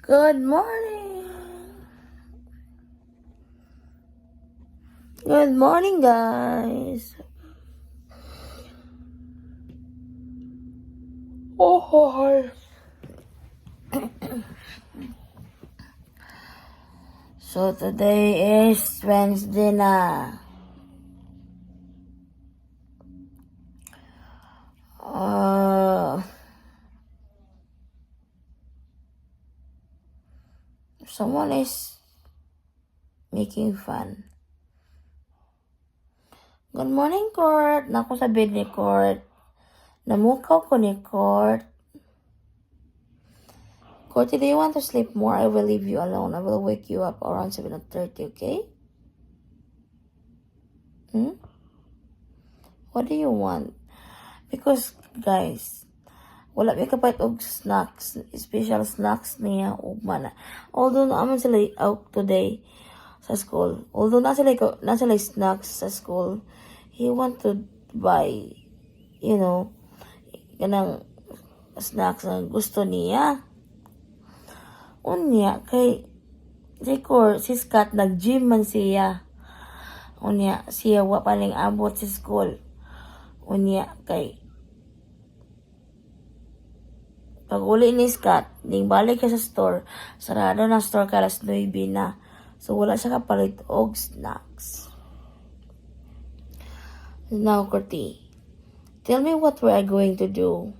Good morning. Good morning, guys. Oh, so today is Wednesday na. Someone is making fun. Good morning, Court. Naku sa bed ni Court. Namukaw ko ni Court. Court, do you want to sleep more? I will leave you alone. I will wake you up around 7:30, okay? What do you want? Because, guys, wala may kapait og snacks, special snacks niya ug mana. Although naman sila out today sa school. Although nasa sila snacks sa school, he want to buy, kanang snacks na gusto niya. Unya, kay si Scott nag-gym man siya. Unya, siya wa paling abot sa school. Unya, kay pag uli ni Scott, ning balik ka sa store, sarado na store ka alas 9 na. So, wala siya kapalit og snacks. Now, Kurti, tell me what we are going to do.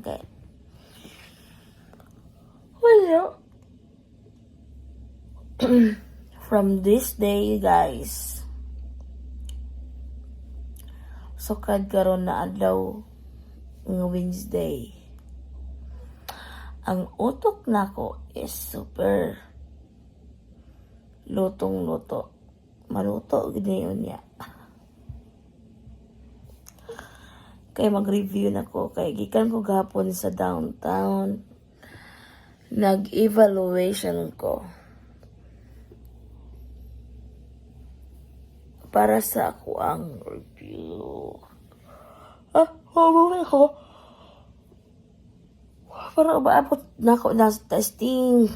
Okay. Well, from this day, guys, sukad karon na adlaw ng Wednesday. Ang utok nako is super lutong-luto. Maluto ginayon niya. Kay mag-review nako kay gikan ko gahapon sa downtown. Nag-evaluation ko para sa ako ang review. Mamamay ko. Para maabot na ako na testing.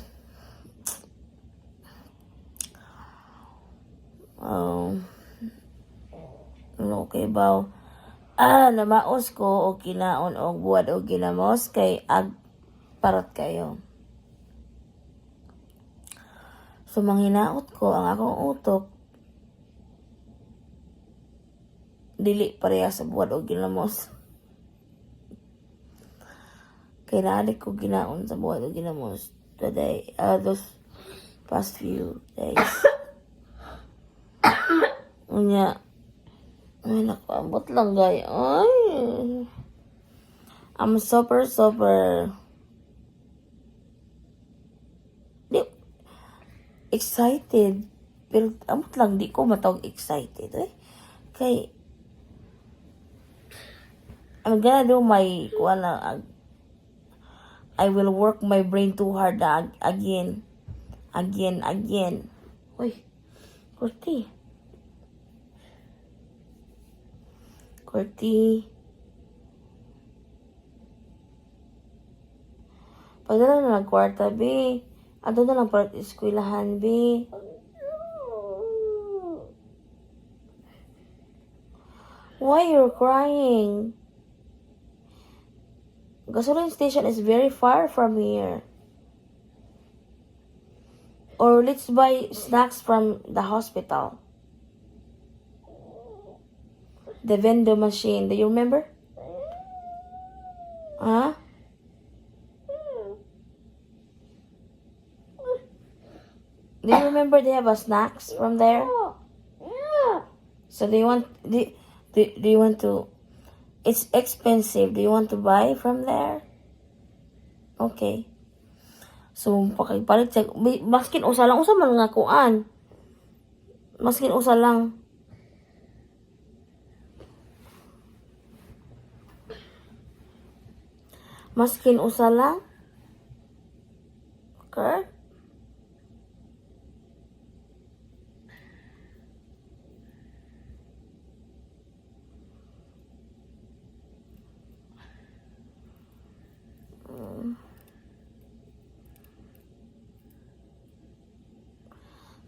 Okay ba? Namaos ko o kinaon o buwad o ginamos kay parot kayo. So, manghinaot ko ang akong utok dili pareha sa buwad o ginamos. Kaya naadik ko ginaon sa buwad o ginamos today, those past few days. Unya, ay nakuabot lang gaya. Ay, I'm super excited. Pero amot lang di ko matawag excited. Kay I'm gonna do my I will work my brain too hard again. Uy, Kurti. Pagdala na ng kwarta, be. Ato na lang para eskwilahan, be. Why you're crying? Gasoline station is very far from here. Or let's buy snacks from the hospital. The vending machine. Do you remember? Huh? Do you remember they have a snacks from there? So do you want to? It's expensive. Do you want to buy from there? Okay. So pakipalit sa maskin usa lang usa man nga kuan. Maskin usa lang. Maskin usa lang. Okay.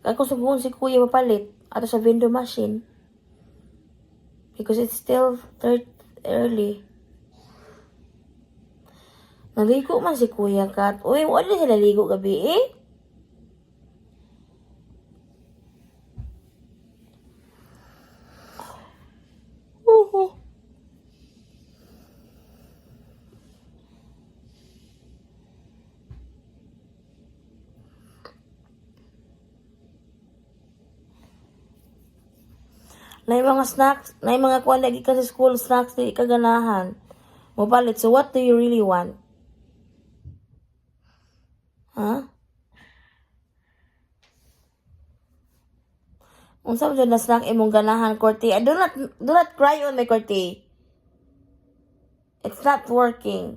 Ako subuhon si kuya papalit ato sa window machine. Because it's still early. Naligo man si Kuya Kat. Uy, wala sila ligo gabi eh. Na yung mga snacks, na yung mga kuwan lagi ka sa school snacks, di ka ganahan. Mapalit. So what do you really want? Huh? Unsa man na snack imong ganahan, Corty? Do not cry on my Corty. It's not working.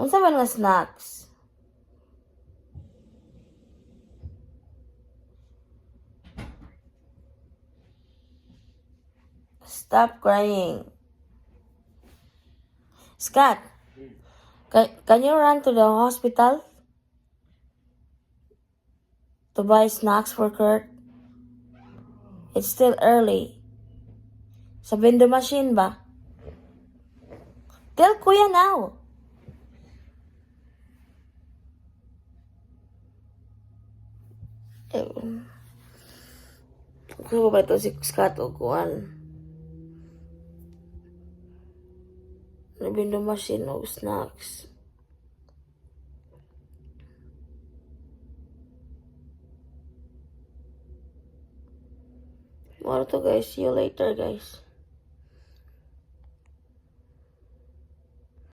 Unsa man nga snacks? Stop crying. Scott, can you run to the hospital to buy snacks for Kurt? It's still early. Sa vending machine ba? Tell Kuya now. Kung ba ito si Scott o kuan? Na vending machine o snacks. Ano to guys? See you later guys.